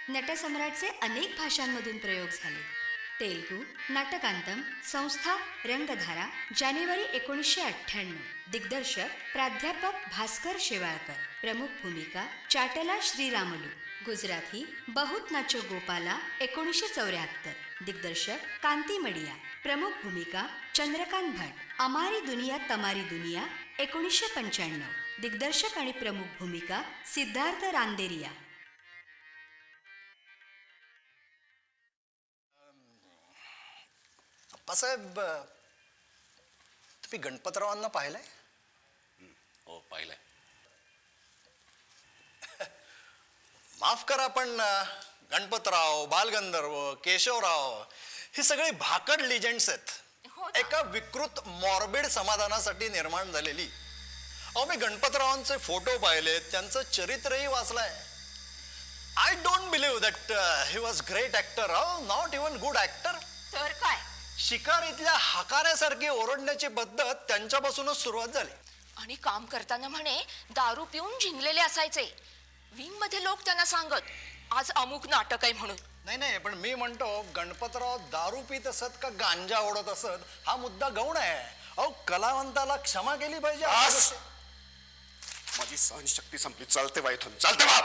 नटसम्राटचे अनेक भाषांमधून प्रयोग झाले. तेलुगू नाटकांतम संस्था रंगधारा जानेवारी 1998. दिग्दर्शक प्राध्यापक भास्कर शेवाळकर. प्रमुख भूमिका चाटला श्रीरामलू. गुजराती बहुत नाचो गोपाला 1974. दिग्दर्शक कांती मडिया. प्रमुख भूमिका चंद्रकांत भट. अमारी दुनिया तमारी दुनिया 1995. दिग्दर्शक आणि प्रमुख भूमिका सिद्धार्थ रांदेरिया. साहेब, तुम्ही गणपतरावांना पाहिलंय? हो, पाहिलंय. माफ करा, पण गणपतराव, बालगंधर्व, केशवराव ही सगळी भाकड लिजेंड्स आहेत. एका विकृत मॉर्बिड समाधानासाठी निर्माण झालेली. अहो, मी गणपतरावांचे फोटो पाहिले, त्यांचं चरित्रही वाचलंय. I don't believe that he was great actor. Not even good actor. तर काय, शिकारीतल्या हाकाऱ्यासारखी ओरडण्याची पद्धत त्यांच्यापासूनच सुरुवात झाली. आणि काम करताना म्हणे दारू पिऊन झिंगलेले असायचे. विंग मध्ये लोक त्यांना सांगत आज अमुक नाटक आहे म्हणून. नाही, पण मी म्हणतो गणपतराव दारू पित असत का गांजा ओढत असत हा मुद्दा गौण आहे. अहो, कलावंताला क्षमा केली पाहिजे. माझी सहनशक्ती संपली. चालते वा इथून, चालते वा.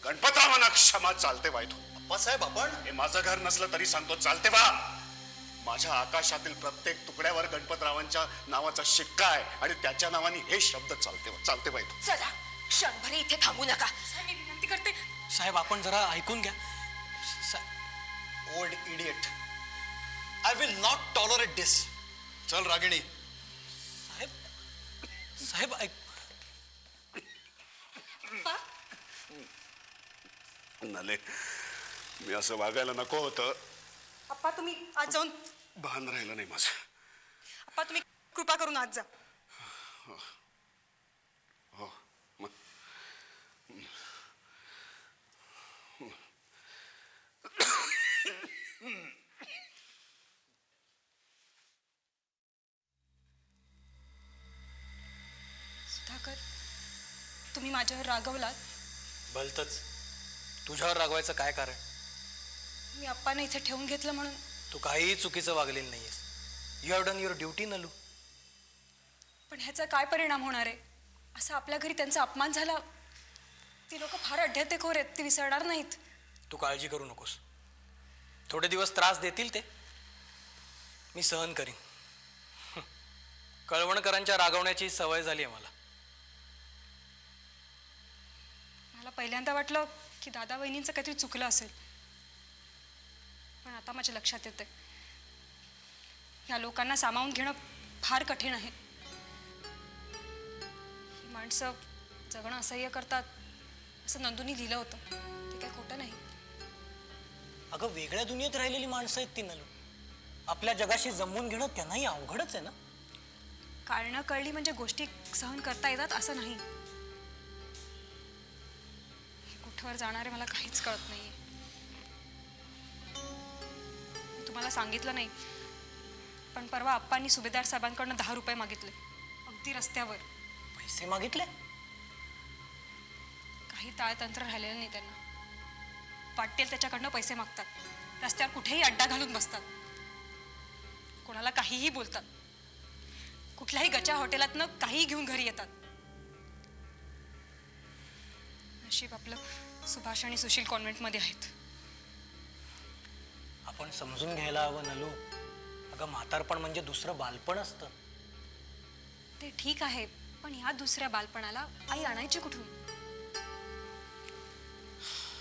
गणपतरावांना क्षमा. चालते वा इथून. अप्पासाहेब, आपण हे माझं घर नसलं तरी सांगतो, चालते वा. माझ्या आकाशातील प्रत्येक तुकड्यावर गणपतरावांच्या नावाचा शिक्का आहे आणि त्याच्या नावाने हे शब्द चालते वा. चालते वा इथून. चला, क्षणभर इथे थांबू नका. मी विनंती करते साहेब, आपण जरा ऐकून घ्या. Old idiot, I will not tolerate this. चल रागिणी. साहेब, साहेब ऐक. नले, मी असं वागायला नको होतं. अप्पा, तुम्ही आज जाऊन. भान राहिलं नाही माझं. अप्पा, तुम्ही कृपा करून आज जा. हो, मग सुधाकर, तुम्ही माझ्यावर रागवलात. भलतच. तुझ्यावर रागवायचं काय कारण? मी अप्पाने इथे ठेवून घेतलं म्हणून. तू काहीही चुकीचं वागलेलं नाहीयेस. You have done your duty Nalu. पण ह्याचा काय परिणाम होणार आहे? असं आपल्या घरी त्यांचा अपमान झाला. ती लोक फार अड्यातेखोर आहेत, ती विसरणार नाहीत. तू काळजी करू नकोस. थोडे दिवस त्रास देतील ते, मी सहन करीन. कळवणकरांच्या रागवण्याची सवय झाली आहे मला. मला पहिल्यांदा वाटलं की दादा वहिनींचं काहीतरी चुकलं असेल, पण आता माझ्या लक्षात येतंय या लोकांना सामावून घेणं फार कठीण आहे. ही माणसं जगणं असह्य करतात असं नंदूनी लिहिलं होतं, ते काही खोटं नाही. अगं, वेगळ्या दुनियेत राहिलेली माणसं आहेत ती नलू. आपल्या जगाशी जमवून घेणं त्यांनाही अवघडच आहे ना. कारणं कळली म्हणजे गोष्टी सहन करता येतात असं नाही. हे कुठवर जाणार आहे मला काहीच कळत नाहीये. तुम्हाला सांगितलं नाही, पण परवा आप्पांनी सुभेदार साहेबांकडनं 10 रुपये मागितले, अगदी रस्त्यावर. पैसे मागितले? काही ताळतंत्र राहिलेलं नाही त्यांना. वाटेल त्याच्याकडनं पैसे मागतात, रस्त्यावर कुठेही अड्डा घालून बसतात, कोणाला काहीही बोलतात, कुठल्याही गच्या हॉटेलातनं काहीही घेऊन घरी येतात. नशीब आपलं सुभाष आणि सुशील कॉन्व्हेंटमध्ये आहेत. आपण समजून घ्यायला हवं नलू. अगं म्हातारपण म्हणजे दुसरं बालपण असतं. ते ठीक आहे, पण ह्या दुसऱ्या बालपणाला आई आणायची कुठून?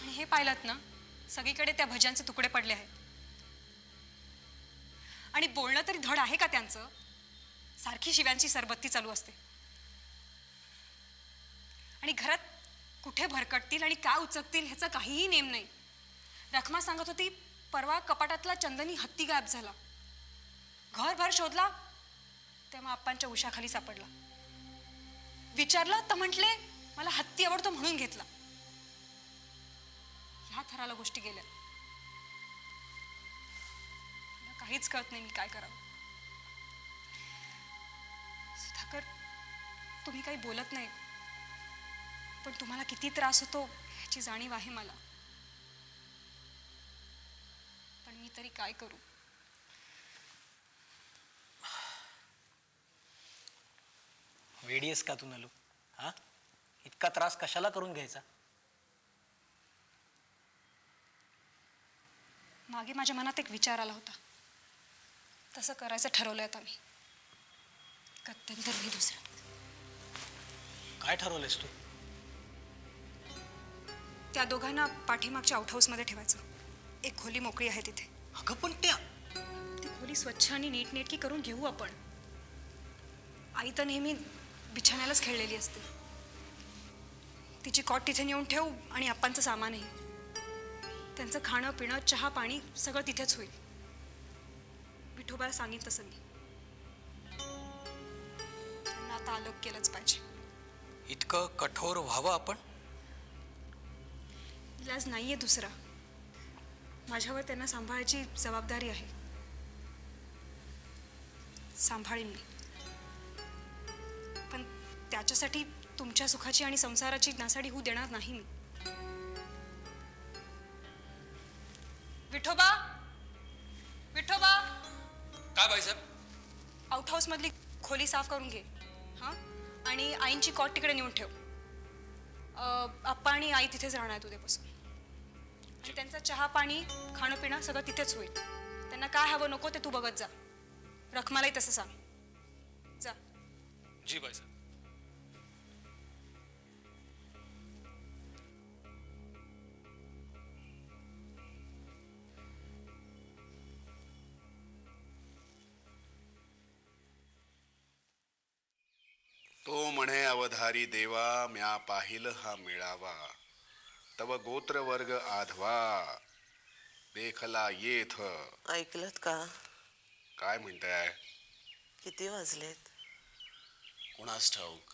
आणि हे पाहिलं ना, सगळीकडे त्या भज्यांचे तुकडे पडले आहेत. आणि बोलणं तरी धड आहे का त्यांचं? सारखी शिव्यांची सरबत्ती चालू असते. आणि घरात कुठे भरकटतील आणि काय उचकतील ह्याचा काहीही नेम नाही. रखमा सांगत होती, परवा कपाटातला चंदनी हत्ती गायब झाला. घरभर शोधला तेव्हा आप्पांच्या उशाखाली सापडला. विचारलं तर म्हटले मला हत्ती आवडतो म्हणून घेतला. ह्या थराला गोष्टी गेल्या. मला काहीच कळत नाही मी काय करावं. सुधाकर, तुम्ही काही बोलत नाही, पण तुम्हाला किती त्रास होतो ह्याची जाणीव आहे मला. पण मी तरी काय करू? वेडी आहेस का तू नलू? हा, इतका त्रास कशाला करून घ्यायचा? मागे माझ्या मनात एक विचार आला होता. तसं करायचं ठरवलंय आता मी. गत्यंतर मी दुसरं. काय ठरवलंयस तू? त्या दोघांना पाठीमागच्या आउटहाऊसमध्ये ठेवायचं. एक खोली मोकळी आहे तिथे. अगं पण त्या ती खोली स्वच्छ आणि नीटनेटकी करून घेऊ आपण. आई तर नेहमी बिछाण्यालाच खेळलेली असते. तिची कॉट तिथे नेऊन ठेवू आणि आप्पांचं सामानही. त्यांचं खाणं पिणं चहा पाणी सगळं तिथेच होईल. विठोबाला सांगितलं तसं मी. त्यांना आता अलग केलंच पाहिजे. इतकं कठोर व्हावं आपण? इलाज नाहीये दुसरा. माझ्यावर त्यांना सांभाळायची जबाबदारी आहे. सांभाळीन मी, पण त्याच्यासाठी तुमच्या सुखाची आणि संसाराची नासाडी होऊ देणार नाही मी. विठोबा, विठोबा, काय बाईसाहेब? आउटहाऊस मधली खोली साफ करून घे. हां, आणि आईंची कॉट तिकडे नेऊन ठेव. आप्पा आणि आई तिथेच राहणार आहेत उद्यापासून. आणि त्यांचं चहा पाणी खाणं पिणं सगळं तिथेच होईल. त्यांना काय हवं नको ते तू बघत जा. रखमालाही तसं सांग. जा. जी बाईसाहेब. तो म्हणे अवधारी देवा म्या पाहिल हा मेळावा, तव गोत्र वर्ग आधवा देखला येथ. ऐकलत का? काय म्हणताय? किती वाजलेत? कुणास ठाऊक.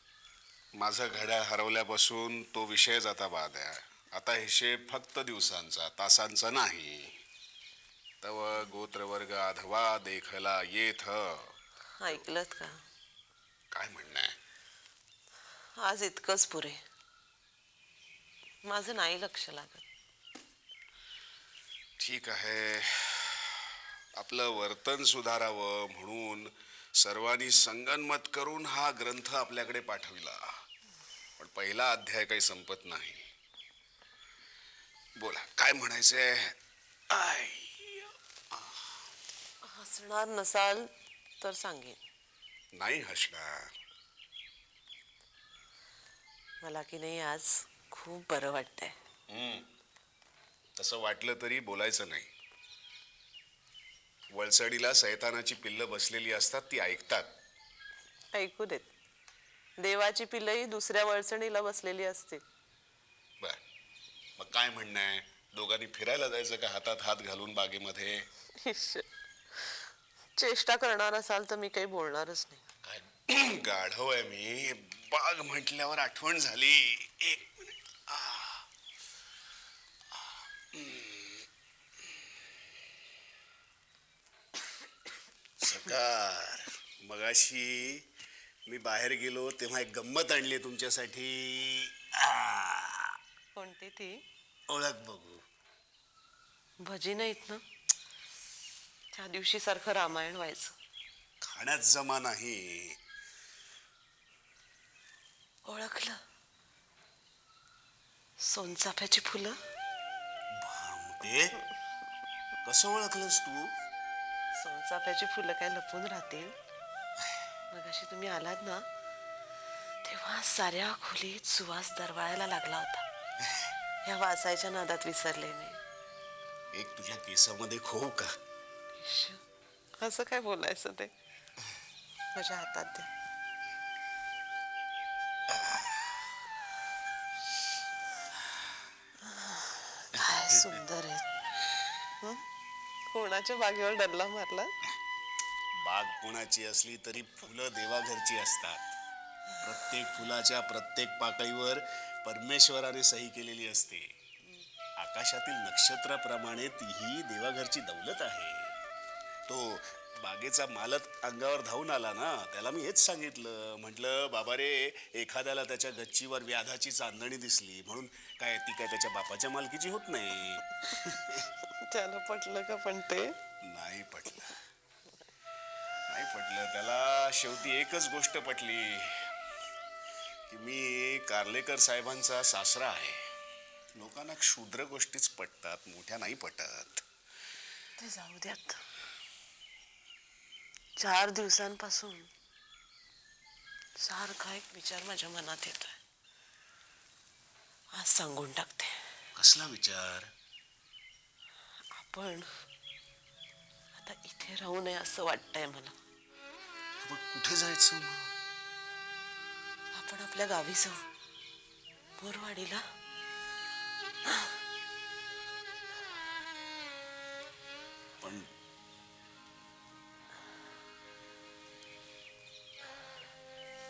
माझं घड्याळ हरवल्यापासून तो विषयच आता बाद आहे. आता हिशेब फक्त दिवसांचा, तासांचा नाही. तव गोत्रवर्ग आधवा देखला येथ. ऐकलत का? काय म्हणणं आहे? आज इतकंच पुरे. माझं नाही लक्ष लागत. ठीक आहे. आपलं वर्तन सुधारावं म्हणून सर्वांनी संगनमत करून हा ग्रंथ आपल्याकडे पाठविला. पण पहिला अध्याय काही संपत नाही. बोला, काय म्हणायचंय? हसणार नसाल तर सांगेन. नाही हसणार. मला की नाही आज खूप बरं वाटतंय. तसं वाटलं तरी बोलायचं नाही. वळसडीला सैतानाची पिल्लं बसलेली असतात, ती ऐकतात. ऐकू देत. देवाची पिल्लही दुसऱ्या वळसणीला बसलेली असतील. बर, मग काय म्हणणं आहे? दोघांनी फिरायला जायचं का हातात हात घालून बागेमध्ये? चेष्टा करणार असाल तर मी काही बोलणारच नाही. काय गाढव आहे मी. बाग म्हटल्यावर आठवण झाली. एक मिनिट. सकार, मगाशी मी बाहेर गेलो तेव्हा एक गंमत आणली तुमच्यासाठी. कोणती ती? ओळख बघू. भजी नाहीत ना? त्या दिवशी सारखं रामायण व्हायचं. खाण्यात जमा नाही. ओळखलं? सोनचाफ्याची फुलं भामटे कसं ओळखलंस तू? सोनचाफ्याची फुलं काय लपून राहतील? मगाशी तुम्ही आलात ना तेव्हा साऱ्या खोलीत सुवास दरवळायला लागला होता. या वासायच्या नादात विसरले मी. एक तुझ्या केसामध्ये खो का? असं काय बोलायचं ते? माझ्या हातात द्या. काय सुंदर आहे. कोणाच्या बागेवर डल्ला मारला? बाग कोणाची असली तरी फुलं देवाघरची असतात. प्रत्येक फुलाच्या प्रत्येक पाकळीवर परमेश्वराने सही केलेली असते. आकाशातील नक्षत्राप्रमाणे तीही देवाघरची दौलत आहे. तो बागेचा मालक अंगावर धावून आला ना, त्याला मी हेच सांगितलं. म्हटलं बाबा रे, एखाद्याला त्याच्या गच्चीवर व्याधाची चांदणी दिसली म्हणून काय ती काय त्याच्या बापाच्या मालकीची होत नाही. त्याला पटलं का पण ते? नाही पटलं. नाही पटलं त्याला. शेवटी एकच गोष्ट पटली की मी कार्लेकर साहेबांचा सासरा आहे. लोकांना क्षुद्र गोष्टीच पटतात, मोठ्या नाही पटत. ते जाऊ द्यात. 4 दिवसांपासून सारखा एक विचार माझ्या मनात येतोय. आज सांगून टाकते. कसला विचार? आपण आता इथे राहू नये असं वाटतंय मला. मग कुठे जायचं मग? आपण आपल्या गावी जाऊ, मोरवाडीला. पण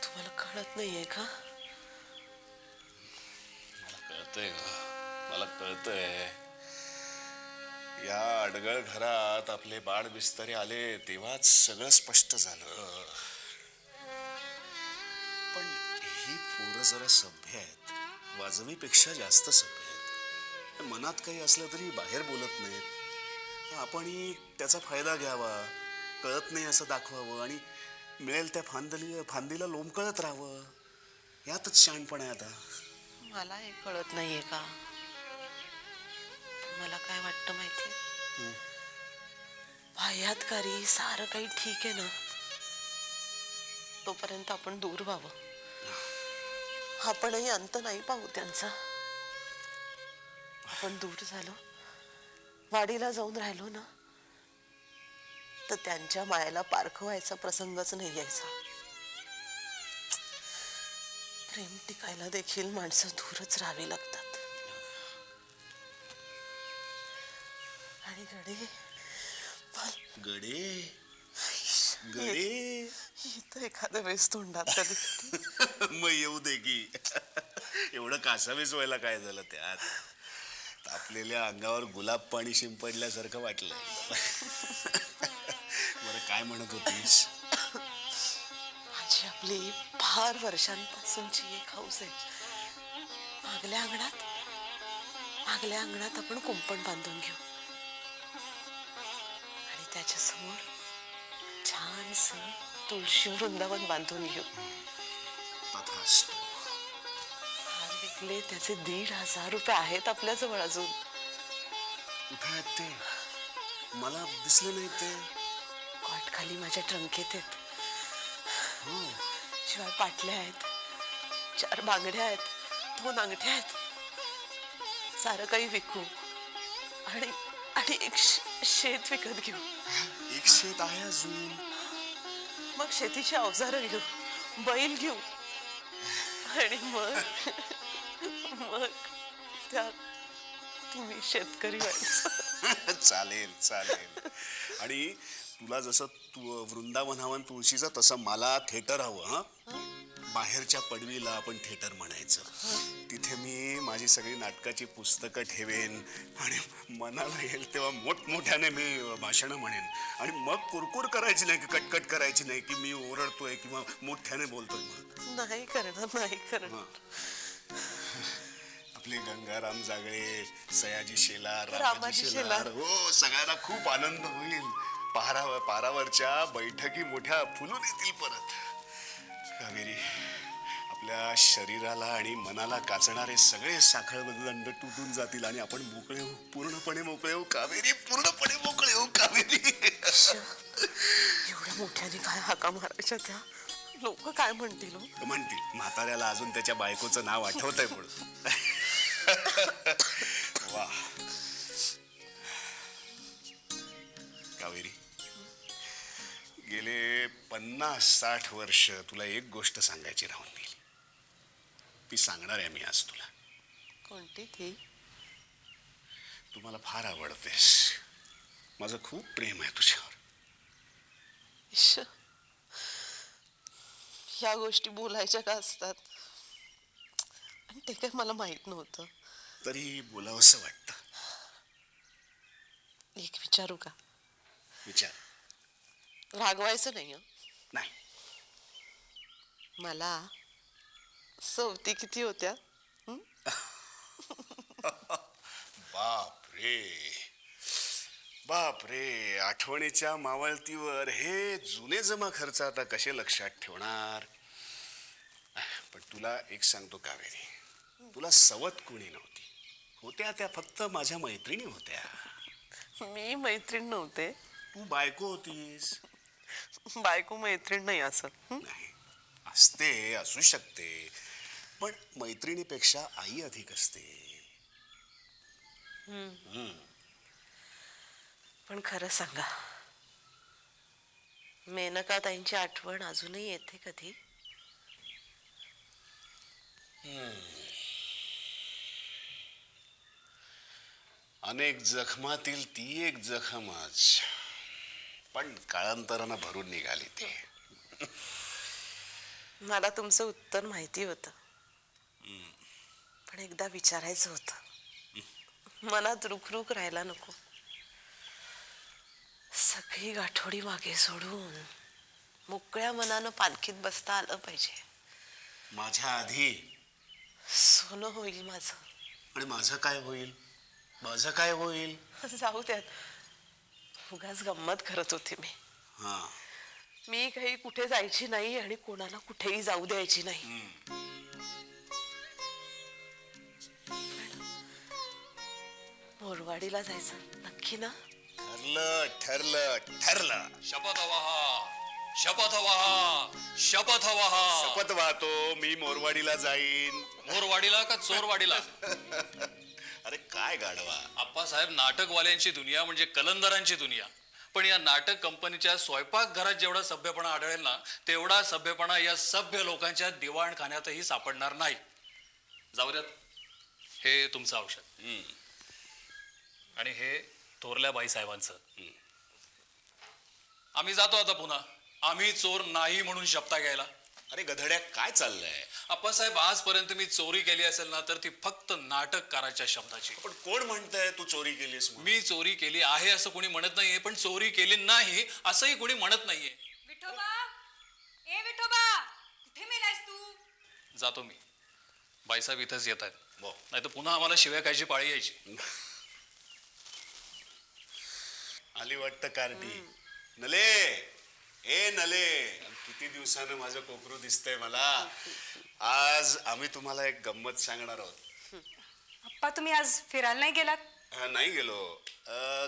तुम्हाला कळत नाहीये का? मला कळतंय ग, मला कळतंय. या अडगळ घरात आपले बाळ बिस्तरे आले तेव्हाच सगळं स्पष्ट झालं. पण ही पोरं जरा सभ्य आहेत, वाजवीपेक्षा जास्त सभ्य आहेत. मनात काही असलं तरी बाहेर बोलत नाहीत. आपणही त्याचा फायदा घ्यावा, कळत नाही असं दाखवावं आणि मिळेल त्या फांदीला लोंबकळत राहावं. यातच शहाणपण आहे आता. मला हे कळत नाहीये का? मला काय वाटतं माहितीये? बाह्यातकारी सारं काही ठीक आहे ना, तोपर्यंत आपण दूर व्हावं. आपणही अंत नाही पाहू त्यांचा. आपण दूर झालो, वाडीला जाऊन राहिलो ना, तर त्यांच्या मायेला पारखं व्हायचा प्रसंगच नाही यायचा. प्रेम टिकायला देखील माणसं दूरच राहावी लागतात. आणि गडे गडे इथं एखाद्या वेळेस तोंडात कधी मग येऊ दे की. एवढं कासावीस व्हायला काय झालं त्यात? तापलेल्या अंगावर गुलाब पाणी शिंपडल्यासारखं वाटलं. बरं काय म्हणत होतीस? माझी आपली फार वर्षांपासूनची एक हौस आहे. मागल्या अंगणात आपण कुंपण बांधून घेऊ आणि त्याच्यासमोर छानस तुळशी वृंदावन बांधून घेऊ. तथास्तु. हार विकले त्याचे 1,500 रुपये आहेत आपल्याजवळ अजून. कुठे आहेत ते? मला दिसले नाही ते. कॉट खाली माझ्या ट्रंकेत आहेत. हो. शिवाय पाटल्या आहेत, 4 बांगड्या आहेत, 2 अंगठ्या आहेत. सारं काही विकू आणि एक शेत विकत घेऊ. एक शेत आहे अजून. मग शेतीची अवजारं घेऊ, बैल घेऊ आणि मग त्यात तुम्ही शेतकरी व्हायचं. चालेल चालेल. आणि तुला जसं तू वृंदावनावन तुळशीचं तसं मला थिएटर हवं. हा, बाहेरच्या पडवीला आपण थिएटर म्हणायचं. तिथे मी माझी सगळी नाटकाची पुस्तकं ठेवेन आणि मनाला येईल तेव्हा मोठमोठ्याने मी भाषणं म्हणेन. आणि मग कुरकुर करायची नाही, कटकट करायची नाही की मी ओरडतोय किंवा मोठ्याने बोलतोय म्हणून. नाही करणार. आपले गंगाराम जागळे, सयाजी शेलार, रामाजी शेलार. हो, सगळ्यांना खूप आनंद होईल. पारावरच्या बैठकी मोठ्या फुलून येतील परत. कावेरी, आपल्या आपल्या शरीराला आणि मनाला काचणारे सगळे साखळबंद तुटून जातील आणि आपण मोकळे होऊ, पूर्णपणे मोकळे होऊ कावेरी, पूर्णपणे मोकळे होऊ कावेरी. एवढ्या मोठ्याने काय हाका मारायच्या त्या? लोक काय म्हणतील हो? म्हणतील म्हाताऱ्याला अजून त्याच्या बायकोचं नाव आठवतंय म्हणून. वा कावेरी, गेले 50-60 वर्ष तुला एक गोष्ट सांगायची राहून गेली. ती सांगणार आहे मी आज तुला. कोणती ती? तू मला फार आवडतेस. माझं खूप प्रेम आहे तुझ्यावर. इश्श, ह्या गोष्टी बोलायच्या का असतात? आणि ते काय मला माहित नव्हतं. तरी बोलावंसं वाटतं. एक विचारू का? विचार. रागवायचं नाही हं? नाही. मला सवती किती होत्या? बाप रे, आठवणीच्या मावळतीवर हे जुने जमा खर्च आता कसे लक्षात ठेवणार? पण तुला एक सांगतो कावेरी, तुला सवत कोणी नव्हती. होत्या त्या फक्त माझ्या मैत्रिणी होत्या. मी मैत्रीण नव्हते. तू बायको होतीस. बायको मैत्रीण नाही असं. नाही, असते, असू शकते, पण मैत्रिणीपेक्षा आई अधिक असते. पण खरं सांगा, मेनका ताईंची आठवण अजूनही येते कधी? अनेक जखमातील ती एक जखमच, पण काळांतरानं भरून निघाली ती. मला तुमचं उत्तर माहिती होतं, पण एकदा विचारायचं होतं. मनात रुखरुख राहायला नको. सगळी गाठोडी मागे सोडून मोकळ्या मनानं पालखीत बसता आलं पाहिजे. माझ्या आधी. सोनं होईल माझं. आणि माझं काय होईल? माझं काय होईल? जाऊ द्यात, उगाच गंमत करत होती मी. हा, मी काही कुठे जायची नाही आणि कोणाला कुठेही जाऊ द्यायची नाही. मोरवाडीला जायचं नक्की ना? ठरलं ठरलं ठरलं. शपथ वहा, शपथ वहा, शपथ वहा. शपथ वाहतो, मी मोरवाडीला जाईन. मोरवाडीला का चोरवाडीला? अरे काय गाढवा. आप्पासाहेब, नाटकवाल्यांची दुनिया म्हणजे कलंदरांची दुनिया. पण या नाटक कंपनीच्या स्वयंपाकघरात जेवढा सभ्यपणा आढळेल ना, तेवढा सभ्यपणा या सभ्य लोकांच्या दिवाणखान्यातही सापडणार नाही. जाऊ द्यात, हे तुमचं औषध. आणि हे थोरल्या बाईसाहेबांचं. आम्ही जातो आता पुन्हा. आम्ही चोर नाही म्हणून शपथा घ्यायला. अरे गधड्या, काय चाललंय? आप्पासाहेब, आजपर्यंत मी चोरी केली असेल ना, तर ती फक्त नाटककाराच्या शब्दाची. पण कोण म्हणतंय तू चोरी केलीस म्हणून? मी चोरी केली आहे असं कोणी म्हणत नाहीये, पण चोरी केली नाही असंही कोणी म्हणत नाहीये. विठोबा, ए विठोबा, कुठे मेलायस तू? जातो मी. बाईसाहेब इथंच येत आहेत, हो. नाही तर पुन्हा आम्हाला शिव्या खायची पाळी यायची. आली वाटतं कार्टी. नले, ए नले, किती दिवसानं माझं कोकरू दिसतंय मला. आज आम्ही तुम्हाला एक गंमत सांगणार आहोत. आप्पा, तुम्ही आज फिरायला नाही गेलात? नाही गेलो.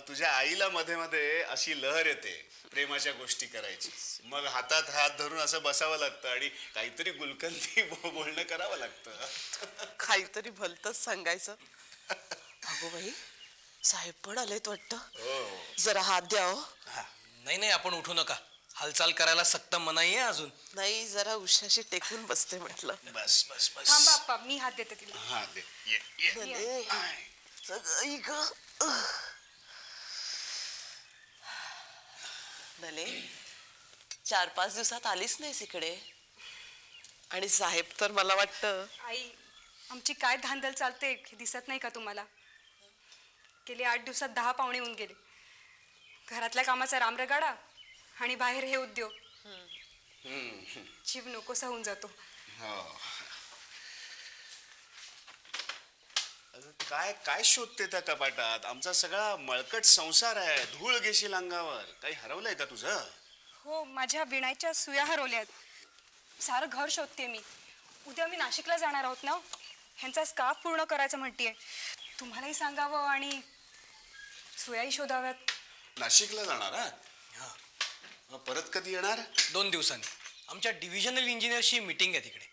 तुझ्या आईला मध्ये मध्ये अशी लहर येते प्रेमाच्या गोष्टी करायची. मग हातात हात धरून असं बसावं लागतं आणि काहीतरी गुलकंदी बोलणं करावं लागतं. काहीतरी भलतच सांगायचं. अगो बाई, साहेब पण आलेत वाटतं. जरा हात द्या हो. नाही नाही, आपण उठू नका. हालचाल करायला सक्त मनाई आहे अजून. नाही, जरा उशाशी टेकून बसते म्हटलं. बस बस बस. थांबा आप्पा, मी हात देते तिला. हा दे. ये ये. नले, सगळं इकडं. नले, 4-5 दिवसात आलीच नाहीस इकडे. आणि साहेब तर मला वाटतं. आई, आमची काय धांदल चालते हे दिसत नाही का तुम्हाला? गेले 8 दिवसात 10 पाहुणे होऊन गेले. घरातल्या कामाचा रामरगाडा आणि बाहेर हे उद्योग. जीव नकोसा होऊन जातो. काय काय शोधते त्या कपाटात? आमचा सगळा मळकट संसार आहे. धूळ घेशील अंगावर. काही हरवलंय का तुझं? हो, माझ्या विणायच्या सुया हरवल्यात. सारं घर शोधते मी. उद्या मी नाशिकला जाणार आहोत ना, ह्यांचा स्कार्फ पूर्ण करायचं म्हणतीये. तुम्हालाही सांगावं आणि सुयाही शोधाव्यात. नाशिकला जाणार हा? मग परत कधी येणार? 2 दिवसांनी आमच्या डिव्हिजनल इंजिनियरशी मीटिंग आहे तिकडे.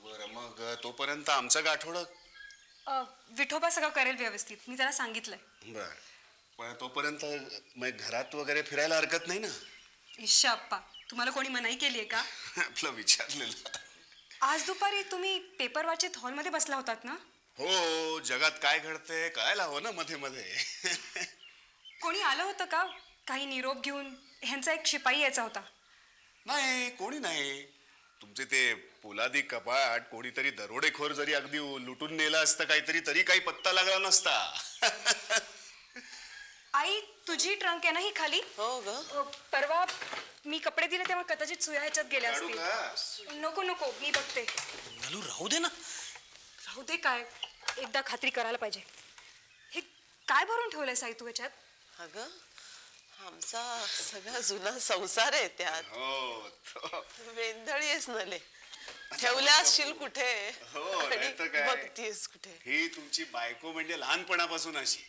बरं, मग तोपर्यंत आमचं गाठोडं. विठोबा सगळं करेल व्यवस्थित, मी त्याला सांगितलंय. बर, पण तोपर्यंत मग घरात वगैरे फिरायला हरकत नाही ना? ईश्या अप्पा, तुम्हाला कोणी मनाई केली आहे का? आपलं विचारलेलं. आज दुपारी तुम्ही पेपर वाचत हॉलमध्ये बसला होतात ना? हो, जगात काय घडते कळायला हवं ना मध्ये मध्ये. कोणी आलं होतं का काही निरोप घेऊन? ह्यांचा एक शिपाई यायचा होता. नाही, कोणी नाही. तुमचे ते पोलादी कपाट कोणीतरी दरोडेखोर जरी अगदी लुटून नेलं असतं काहीतरी, तरी काही पत्ता लागला नसता. आई, तुझी ट्रंक आहे ना ही खाली? हो ग. परवा मी कपडे दिले तेव्हा कदाचित सुया ह्याच्यात गेल्या काढू असतील. का? नको नको, मी बघते. नलू राहू दे ना. राहू दे काय, एकदा खात्री करायला पाहिजे. हे काय भरून ठेवलंय साई तू ह्याच्यात? अगं, आमचा सगळा जुना संसार आहे त्यात. हो, वेंधळी आहेस नले. ठेवल्या असशील कुठे हो, नाही तर आणि काय. बघतीयस कुठे. ही तुमची बायको म्हणजे लहानपणापासून अशी.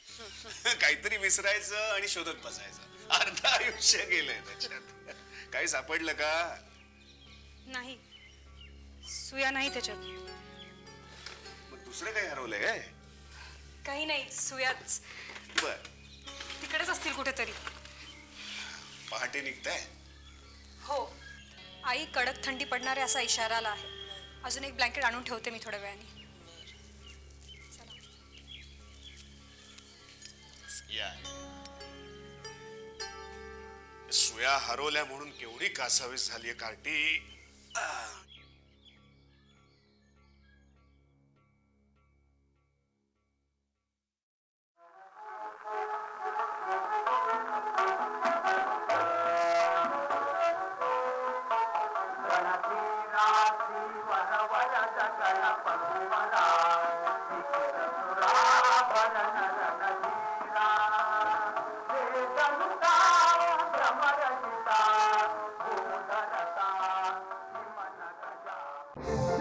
काहीतरी विसरायचं आणि शोधत बसायचं. अर्ध आयुष्य गेलंय त्याच्यात. काही सापडलं का? नाही, सुया नाही त्याच्यात. मग दुसरं काही हरवलंय काय? काही नाही, सुयाच बर, तिकडेच असतील कुठेतरी. पहाटे निघताय? हो, आई कडक थंडी पडणार आहे असा इशारा आला आहे. अजून एक ब्लँकेट आणून ठेवते मी थोड्या वेळाने. या. सुया हरवल्या म्हणून केवढी कासावीस झालीये कार्टी. Thank you.